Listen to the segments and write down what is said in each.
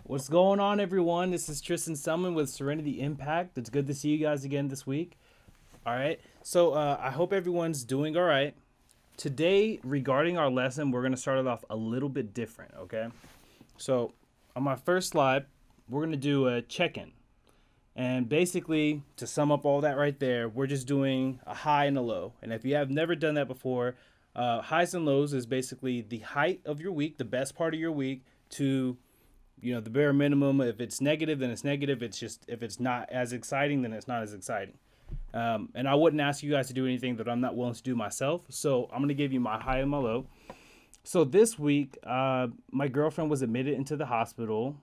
What's going on, everyone? This is Tristan Selman with Serenity Impact. It's good to see you guys again this week. All right. So I hope everyone's doing all right. Today, regarding our lesson, we're going to start it off a little bit different, okay? So on my first slide, we're going to do a check-in. And basically, to sum up all that right there, we're just doing a high and a low. And if you have never done that before, highs and lows is basically the height of your week, the best part of your week, to the bare minimum. If it's negative, then it's negative. It's just, if it's not as exciting, then it's not as exciting. And I wouldn't ask you guys to do anything that I'm not willing to do myself. So I'm going to give you my high and my low. So this week, my girlfriend was admitted into the hospital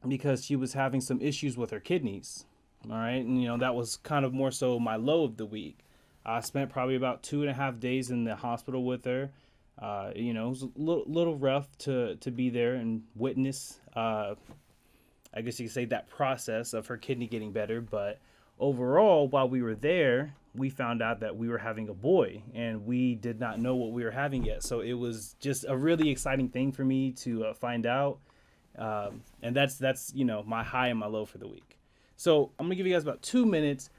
because she was having some issues with her kidneys. All right. And, that was kind of more so my low of the week. I spent probably about 2.5 days in the hospital with her. It was a little rough to be there and witness, I guess you could say, that process of her kidney getting better. But overall, while we were there, we found out that we were having a boy, and we did not know what we were having yet. So it was just a really exciting thing for me to find out. And that's my high and my low for the week. So I'm going to give you guys about 2 minutes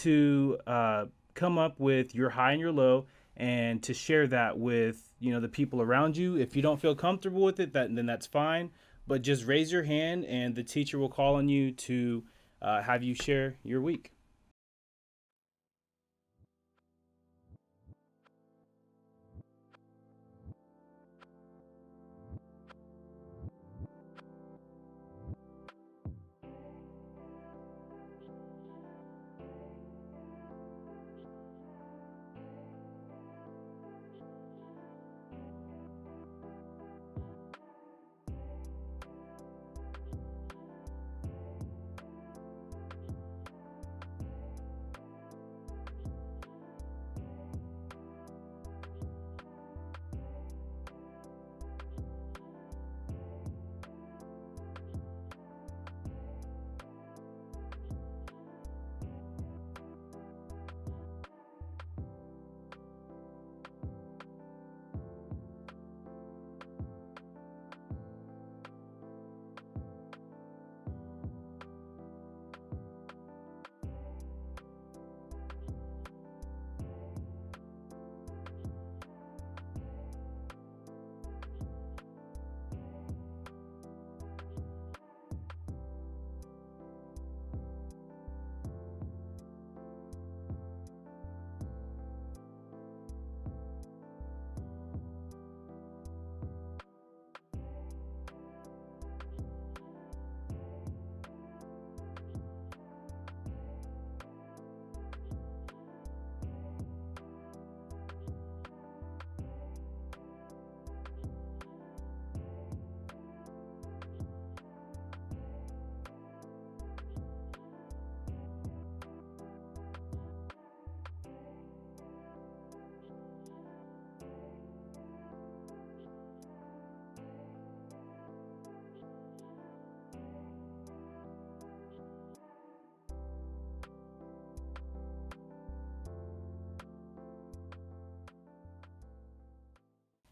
to come up with your high and your low, and to share that with the people around you. If you don't feel comfortable with it, then that's fine. But just raise your hand, and the teacher will call on you to have you share your week.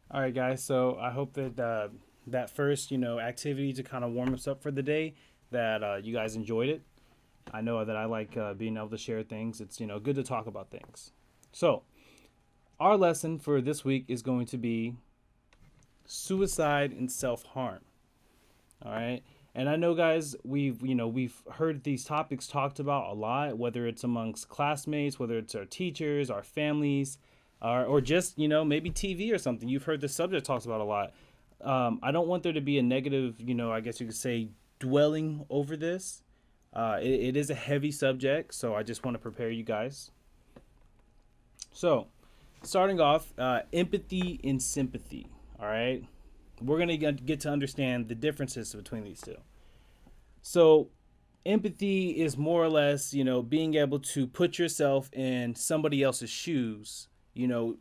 All right, guys. So I hope that that first, activity to kind of warm us up for the day, that you guys enjoyed it. I know that I like being able to share things. It's good to talk about things. So our lesson for this week is going to be suicide and self-harm. All right. And I know, guys, we've heard these topics talked about a lot, whether it's amongst classmates, whether it's our teachers, our families, or just, maybe TV or something. You've heard the subject talked about a lot. I don't want there to be a negative, I guess you could say, dwelling over this. It is a heavy subject, so I just want to prepare you guys. So, starting off, empathy and sympathy. All right. We're going to get to understand the differences between these two. So, empathy is more or less, being able to put yourself in somebody else's shoes,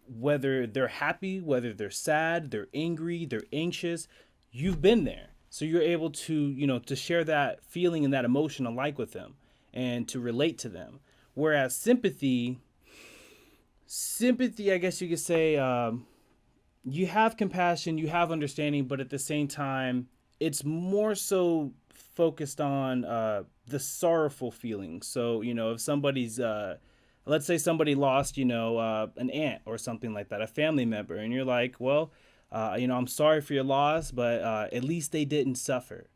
whether they're happy, whether they're sad, they're angry, they're anxious, you've been there. So you're able to, to share that feeling and that emotion alike with them and to relate to them. Whereas sympathy, I guess you could say, you have compassion, you have understanding, but at the same time, it's more so focused on the sorrowful feelings. So, if somebody's, let's say somebody lost, an aunt or something like that, a family member, and you're like, well, I'm sorry for your loss, but at least they didn't suffer.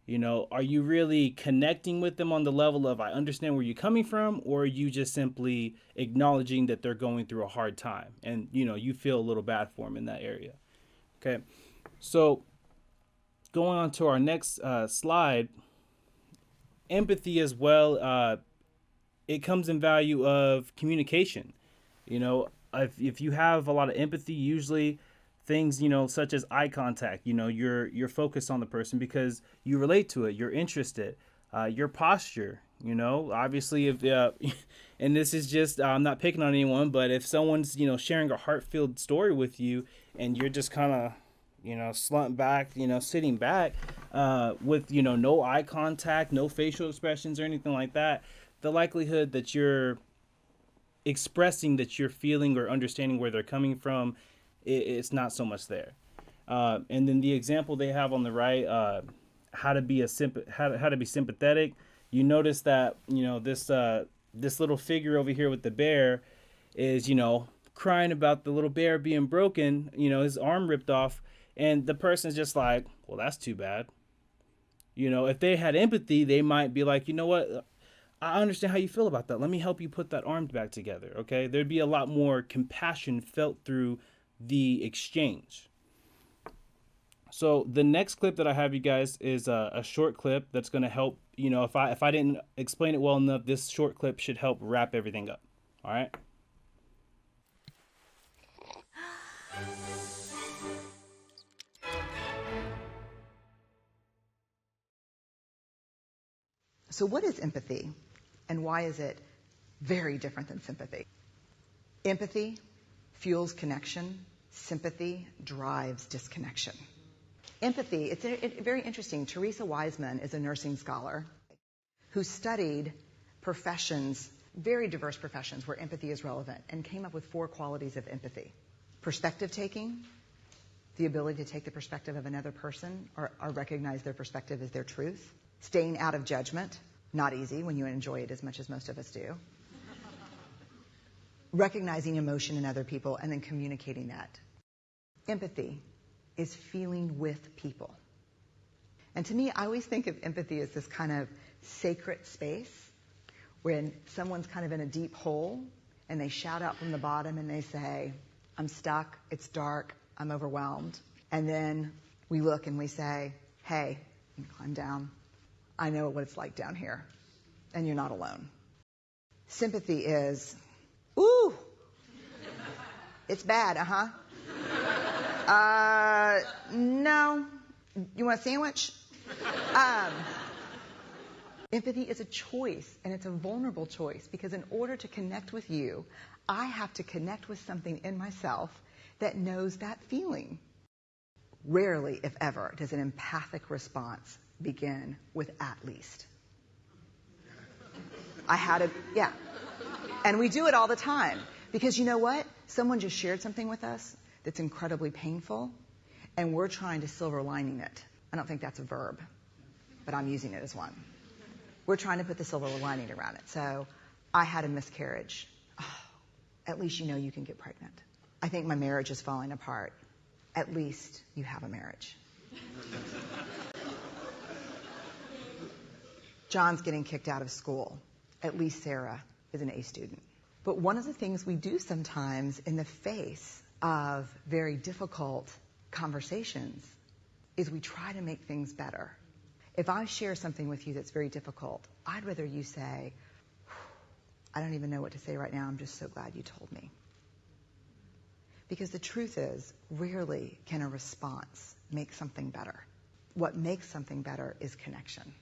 Are you really connecting with them on the level of I understand where you're coming from, or are you just simply acknowledging that they're going through a hard time and, you feel a little bad for them in that area? Okay. So going on to our next slide, empathy as well. It comes in value of communication. If you have a lot of empathy, usually things, such as eye contact, you're focused on the person because you relate to it, you're interested, your posture, obviously if, and this is just, I'm not picking on anyone, but if someone's, sharing a heart-filled story with you and you're just kind of, slumped back, sitting back, with, no eye contact, no facial expressions or anything like that, the likelihood that you're expressing that you're feeling or understanding where they're coming from, it's not so much there. And then the example they have on the right, how to be sympathetic. You notice that this little figure over here with the bear is crying about the little bear being broken, his arm ripped off, and the person's just like, well, that's too bad. If they had empathy, they might be like, you know what? I understand how you feel about that. Let me help you put that arm back together. Okay. There'd be a lot more compassion felt through the exchange. So the next clip that I have you guys is a short clip that's going to help, if I didn't explain it well enough, this short clip should help wrap everything up. All right. So what is empathy, and why is it very different than sympathy? Empathy fuels connection. Sympathy drives disconnection. Empathy, it's very interesting. Teresa Wiseman is a nursing scholar who studied professions, very diverse professions where empathy is relevant, and came up with 4 qualities of empathy. Perspective taking, the ability to take the perspective of another person or recognize their perspective as their truth. Staying out of judgment, not easy when you enjoy it as much as most of us do. Recognizing emotion in other people and then communicating that. Empathy is feeling with people. And to me, I always think of empathy as this kind of sacred space when someone's kind of in a deep hole and they shout out from the bottom and they say, I'm stuck, it's dark, I'm overwhelmed. And then we look and we say, hey, you can climb down. I know what it's like down here, and you're not alone. Sympathy is, ooh, it's bad, no, you want a sandwich? Empathy is a choice, and it's a vulnerable choice, because in order to connect with you, I have to connect with something in myself that knows that feeling. Rarely, if ever, does an empathic response begin with at least. Yeah. And we do it all the time. Because you know what? Someone just shared something with us that's incredibly painful, and we're trying to silver lining it. I don't think that's a verb, but I'm using it as one. We're trying to put the silver lining around it. So, I had a miscarriage. Oh, at least you know you can get pregnant. I think my marriage is falling apart. At least you have a marriage. John's getting kicked out of school. At least Sarah is an A student. But one of the things we do sometimes in the face of very difficult conversations is we try to make things better. If I share something with you that's very difficult, I'd rather you say, I don't even know what to say right now, I'm just so glad you told me. Because the truth is, rarely can a response make something better. What makes something better is connection.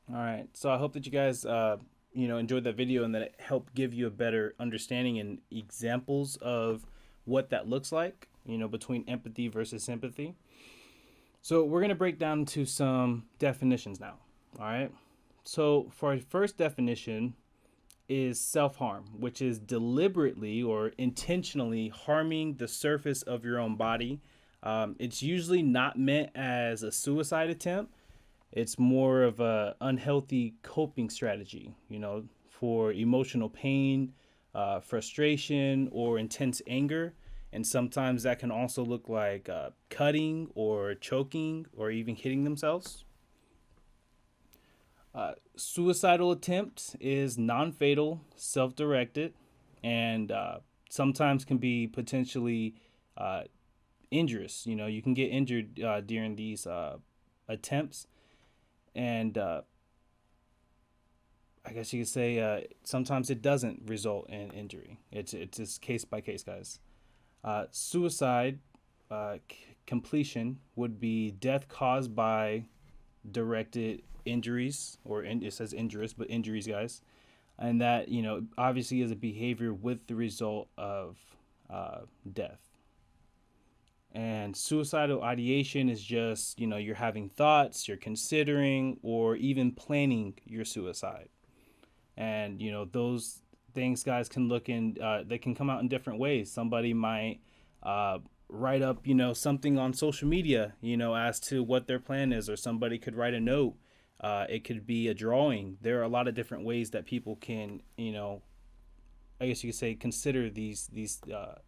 All right. So I hope that you guys, enjoyed that video and that it helped give you a better understanding and examples of what that looks like, between empathy versus sympathy. So we're going to break down to some definitions now. All right. So for our first definition, is self-harm, which is deliberately or intentionally harming the surface of your own body. It's usually not meant as a suicide attempt. It's more of a unhealthy coping strategy, for emotional pain, frustration, or intense anger. And sometimes that can also look like cutting or choking or even hitting themselves. Suicidal attempt is non-fatal, self-directed, and sometimes can be potentially uh, injurious. You can get injured during these attempts, and I guess you could say sometimes it doesn't result in injury. It's just case by case, guys. Suicide completion would be death caused by directed injuries, or it says injurious, but injuries, guys. And that, obviously is a behavior with the result of death. And suicidal ideation is just, you're having thoughts, you're considering, or even planning your suicide. And, those things, guys, can look in, they can come out in different ways. Somebody might write up, something on social media, as to what their plan is, or somebody could write a note. It could be a drawing. There are a lot of different ways that people can, I guess you could say, consider these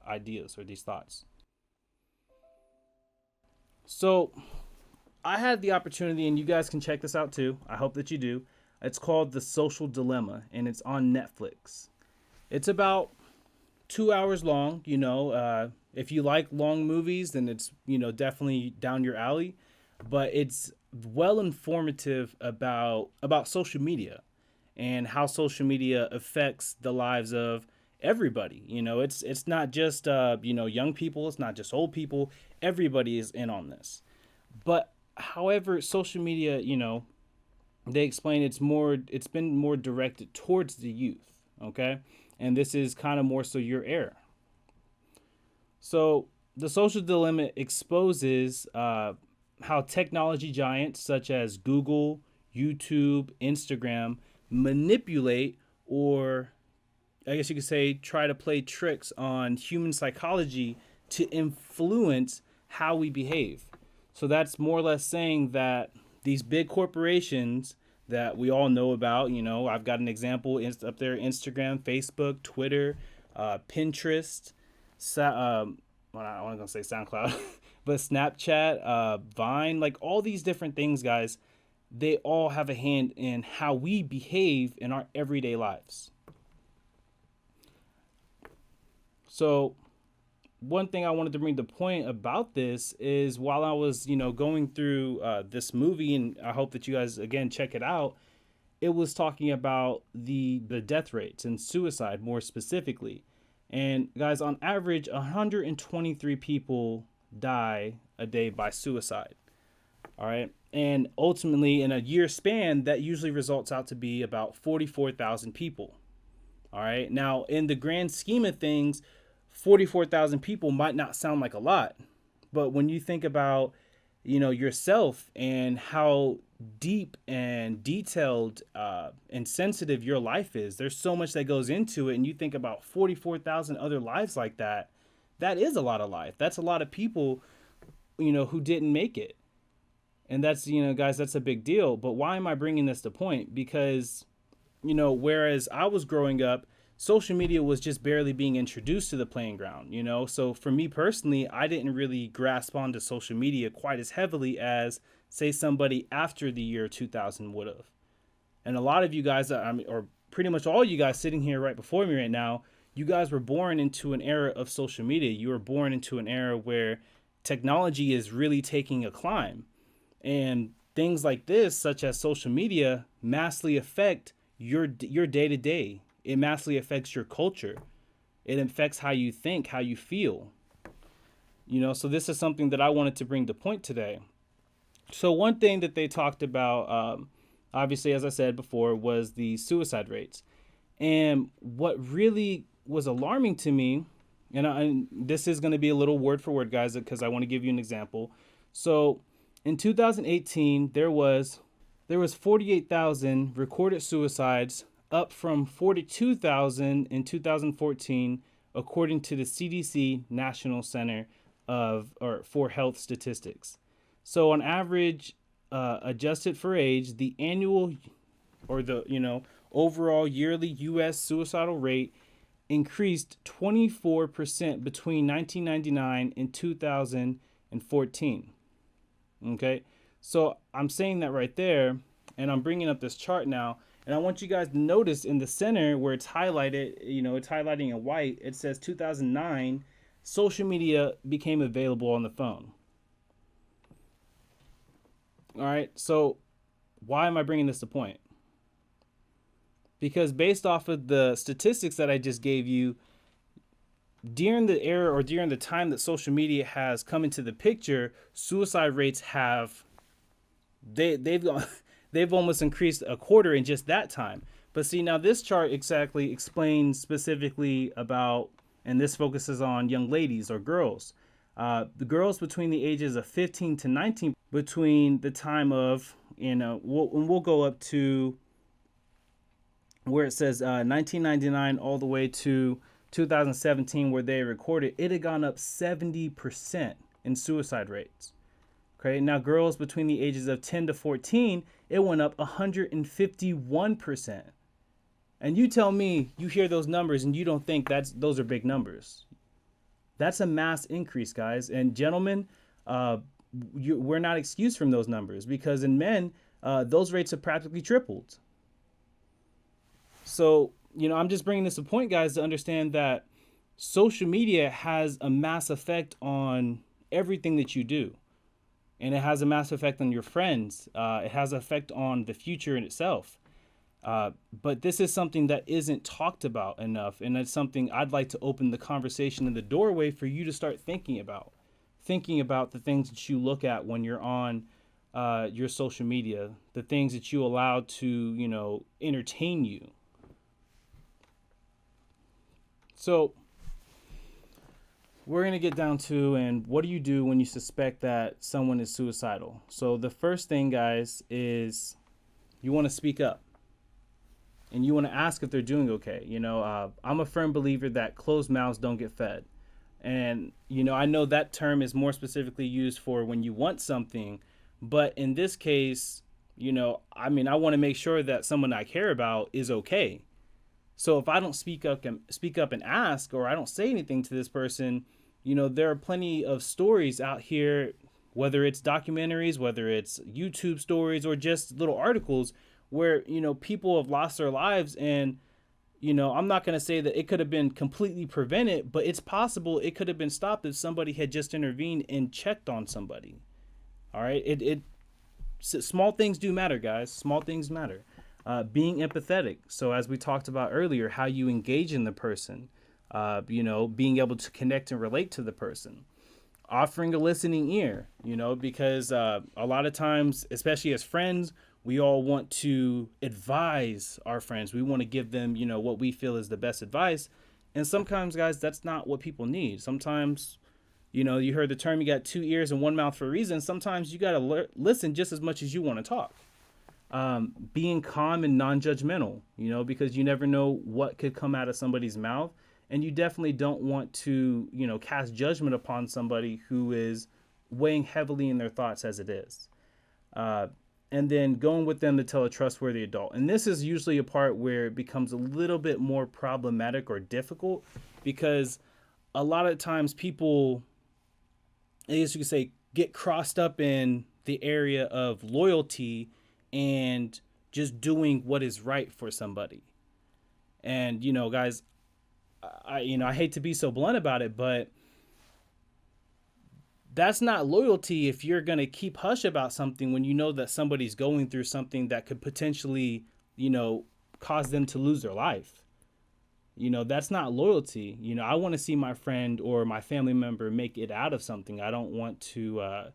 ideas or these thoughts. So I had the opportunity, and you guys can check this out too. I hope that you do. It's called The Social Dilemma, and it's on Netflix. It's about 2 hours long. If you like long movies, then it's, definitely down your alley. But it's well informative about social media and how social media affects the lives of everybody. It's not just young people, it's not just old people. Everybody is in on this. But however, social media, they explain it's been more directed towards the youth, okay? And this is kind of more so your era. So the social dilemma exposes how technology giants such as Google, YouTube, Instagram manipulate, or I guess you could say try to play tricks on human psychology to influence how we behave. So that's more or less saying that these big corporations that we all know about, I've got an example up there: Instagram, Facebook, Twitter, Pinterest, well, I wasn't gonna say SoundCloud, but Snapchat, Vine, like all these different things, guys. They all have a hand in how we behave in our everyday lives. So one thing I wanted to bring the point about this is, while I was, going through this movie, and I hope that you guys again check it out, it was talking about the death rates and suicide more specifically. And guys, on average, 123 people die a day by suicide. All right. And ultimately, in a year span, that usually results out to be about 44,000 people. All right. Now, in the grand scheme of things, 44,000 people might not sound like a lot. But when you think about, yourself and how deep and detailed and sensitive your life is, there's so much that goes into it. And you think about 44,000 other lives like that. That is a lot of life. That's a lot of people, who didn't make it. And that's, guys, that's a big deal. But why am I bringing this to point? Because, whereas I was growing up, social media was just barely being introduced to the playing ground, So for me personally, I didn't really grasp onto social media quite as heavily as, say, somebody after the year 2000 would have. And a lot of you guys, or pretty much all you guys sitting here right before me right now, you guys were born into an era of social media. You were born into an era where technology is really taking a climb. And things like this, such as social media, massively affect your day-to-day. It massively affects your culture. It affects how you think, how you feel. So this is something that I wanted to bring to point today. So one thing that they talked about, obviously, as I said before, was the suicide rates. And what really was alarming to me, and this is going to be a little word for word, guys, because I want to give you an example. So in 2018, there was 48,000 recorded suicides up from 42,000 in 2014, according to the CDC National Center for Health Statistics. So on average, adjusted for age, the annual or the overall yearly U.S. suicidal rate increased 24% between 1999 and 2014. Okay, so I'm saying that right there, and I'm bringing up this chart now, and I want you guys to notice in the center where it's highlighted, it's highlighting in white, it says 2009, social media became available on the phone. All right, so why am I bringing this to point? Because based off of the statistics that I just gave you, during the era or during the time that social media has come into the picture, suicide rates they've almost increased a quarter in just that time. But see, now this chart exactly explains specifically about, and this focuses on young ladies or girls. The girls between the ages of 15 to 19, between the time of, we'll go up to where it says 1999 all the way to 2017, where they recorded, it had gone up 70% in suicide rates. Okay, now girls between the ages of 10 to 14, it went up 151%. And you tell me, you hear those numbers and you don't think those are big numbers. That's a mass increase, guys. And gentlemen, we're not excused from those numbers, because in men, those rates have practically tripled. So, I'm just bringing this to point, guys, to understand that social media has a mass effect on everything that you do. And it has a massive effect on your friends. It has an effect on the future in itself. But this is something that isn't talked about enough. And it's something I'd like to open the conversation in the doorway for you to start thinking about. Thinking about the things that you look at when you're on your social media. The things that you allow to, entertain you. So we're going to get down to, and what do you do when you suspect that someone is suicidal? So the first thing, guys, is you want to speak up. And you want to ask if they're doing okay. I'm a firm believer that closed mouths don't get fed. And, I know that term is more specifically used for when you want something. But in this case, I want to make sure that someone I care about is okay. So if I don't speak up and ask, or I don't say anything to this person, there are plenty of stories out here, whether it's documentaries, whether it's YouTube stories, or just little articles where, people have lost their lives. And, I'm not going to say that it could have been completely prevented, but it's possible it could have been stopped if somebody had just intervened and checked on somebody. All right. Small things do matter, guys. Small things matter. Being empathetic. So as we talked about earlier, how you engage in the person, being able to connect and relate to the person, offering a listening ear, because a lot of times, especially as friends, we all want to advise our friends. We want to give them, what we feel is the best advice. And sometimes, guys, that's not what people need. Sometimes, you heard the term, you got two ears and one mouth for a reason. Sometimes you got to listen just as much as you want to talk. Being calm and non-judgmental, because you never know what could come out of somebody's mouth. And you definitely don't want to, cast judgment upon somebody who is weighing heavily in their thoughts as it is. And then going with them to tell a trustworthy adult. And this is usually a part where it becomes a little bit more problematic or difficult, because a lot of times people, I guess you could say, get crossed up in the area of loyalty and just doing what is right for somebody. And, guys, I hate to be so blunt about it, but that's not loyalty if you're going to keep hush about something when you know that somebody's going through something that could potentially, cause them to lose their life. That's not loyalty. I want to see my friend or my family member make it out of something. I don't want to,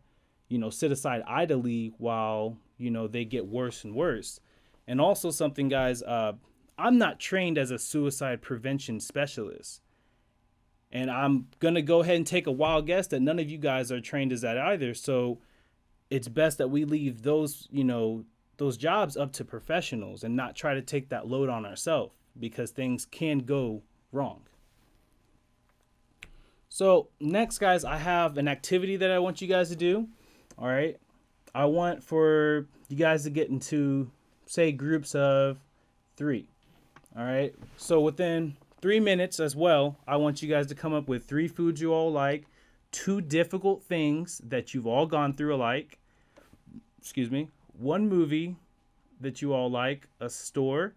sit aside idly while, they get worse and worse. And also something, guys, I'm not trained as a suicide prevention specialist. And I'm going to go ahead and take a wild guess that none of you guys are trained as that either. So it's best that we leave those, those jobs up to professionals and not try to take that load on ourselves, because things can go wrong. So next, guys, I have an activity that I want you guys to do. All right. I want for you guys to get into, say, groups of 3. All right. So within 3 minutes as well, I want you guys to come up with 3 foods you all like, 2 difficult things that you've all gone through alike, 1 movie that you all like, a store,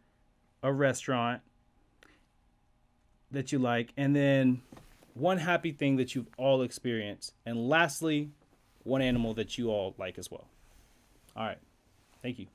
a restaurant that you like, and then 1 happy thing that you've all experienced. And lastly, 1 animal that you all like as well. All right. Thank you.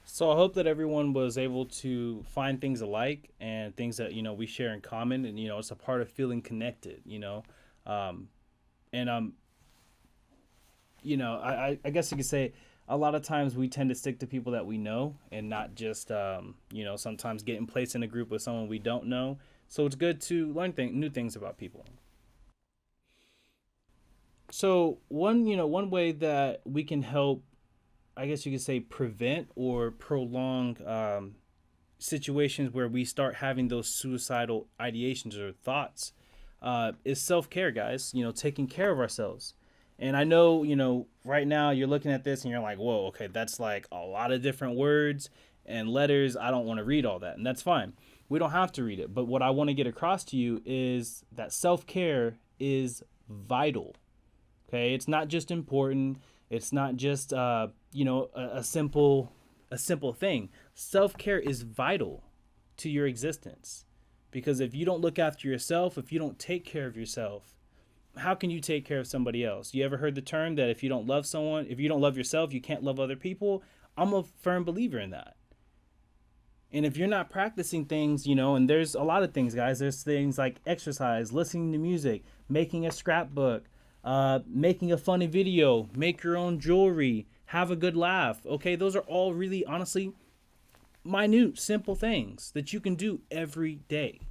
So I hope that everyone was able to find things alike and things that, we share in common, and, it's a part of feeling connected. Um, and, I guess you could say a lot of times we tend to stick to people that we know and not just, sometimes getting placed in a group with someone we don't know. So it's good to learn new things about people. So one way that we can help, I guess you could say, prevent or prolong situations where we start having those suicidal ideations or thoughts is self-care, guys. Taking care of ourselves. And I know, right now you're looking at this and you're like, whoa, okay, that's like a lot of different words and letters. I don't want to read all that. And that's fine. We don't have to read it. But what I want to get across to you is that self-care is vital. Okay. It's not just important. It's not just, a simple thing. Self-care is vital to your existence. Because if you don't look after yourself, if you don't take care of yourself, how can you take care of somebody else? You ever heard the term that if you don't love someone, if you don't love yourself, you can't love other people? I'm a firm believer in that. And if you're not practicing things, and there's a lot of things, guys. There's things like exercise, listening to music, making a scrapbook, making a funny video, make your own jewelry, have a good laugh. Okay, those are all really, honestly, minute, simple things that you can do every day.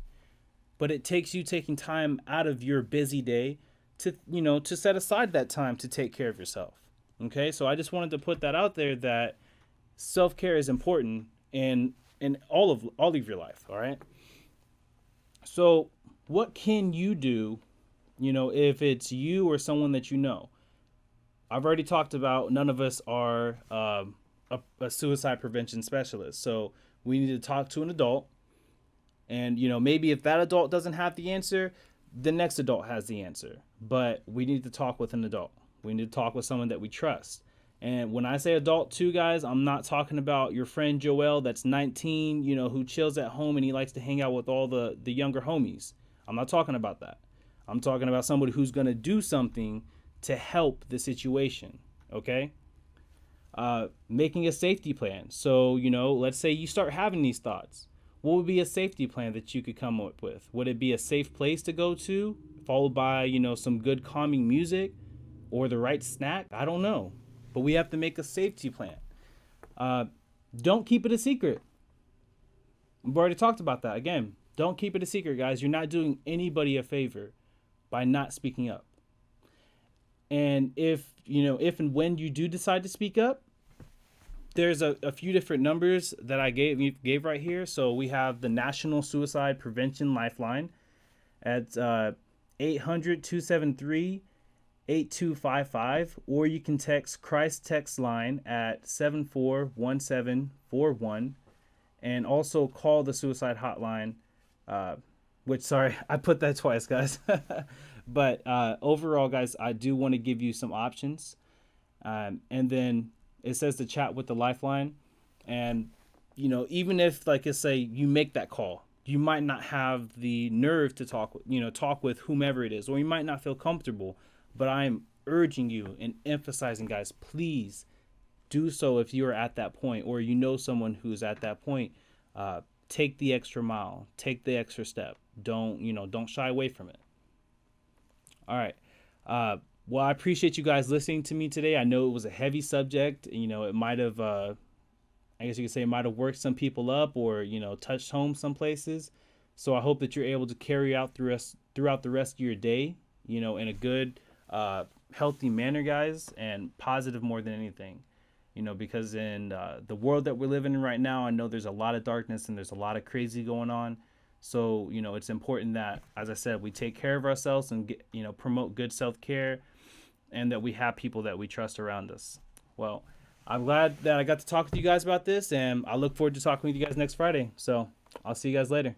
But it takes you taking time out of your busy day to set aside that time to take care of yourself. Okay, so I just wanted to put that out there, that self-care is important in all of your life. All right. So what can you do, if it's you or someone that you know? I've already talked about none of us are a suicide prevention specialist. So we need to talk to an adult. And, maybe if that adult doesn't have the answer, the next adult has the answer. But we need to talk with an adult. We need to talk with someone that we trust. And when I say adult too, guys, I'm not talking about your friend Joel that's 19, who chills at home and he likes to hang out with all the younger homies. I'm not talking about that. I'm talking about somebody who's going to do something to help the situation, okay? Making a safety plan. So, let's say you start having these thoughts. What would be a safety plan that you could come up with? Would it be a safe place to go to, followed by, some good calming music or the right snack? I don't know. But we have to make a safety plan. Don't keep it a secret. We've already talked about that. Again, don't keep it a secret, guys. You're not doing anybody a favor by not speaking up. And if and when you do decide to speak up, there's a few different numbers that I gave right here. So we have the National Suicide Prevention Lifeline at 800-273-8255, or you can text Christ Text Line at 741741, and also call the suicide hotline, which, sorry, I put that twice, guys. But overall, guys, I do want to give you some options. And then it says to chat with the Lifeline. And, even if, like I say, you make that call, you might not have the nerve to talk with whomever it is, or you might not feel comfortable. But I am urging you and emphasizing, guys, please do so if you are at that point, or someone who's at that point. Take the extra mile, take the extra step. Don't shy away from it. All right. Well, I appreciate you guys listening to me today. I know it was a heavy subject. It might have, I guess you could say, it might have worked some people up, or touched home some places. So I hope that you're able to carry out throughout the rest of your day, in a good, healthy manner, guys, and positive more than anything. Because in the world that we're living in right now, I know there's a lot of darkness and there's a lot of crazy going on. So, it's important that, as I said, we take care of ourselves and promote good self-care, and that we have people that we trust around us. Well, I'm glad that I got to talk with you guys about this, and I look forward to talking with you guys next Friday. So I'll see you guys later.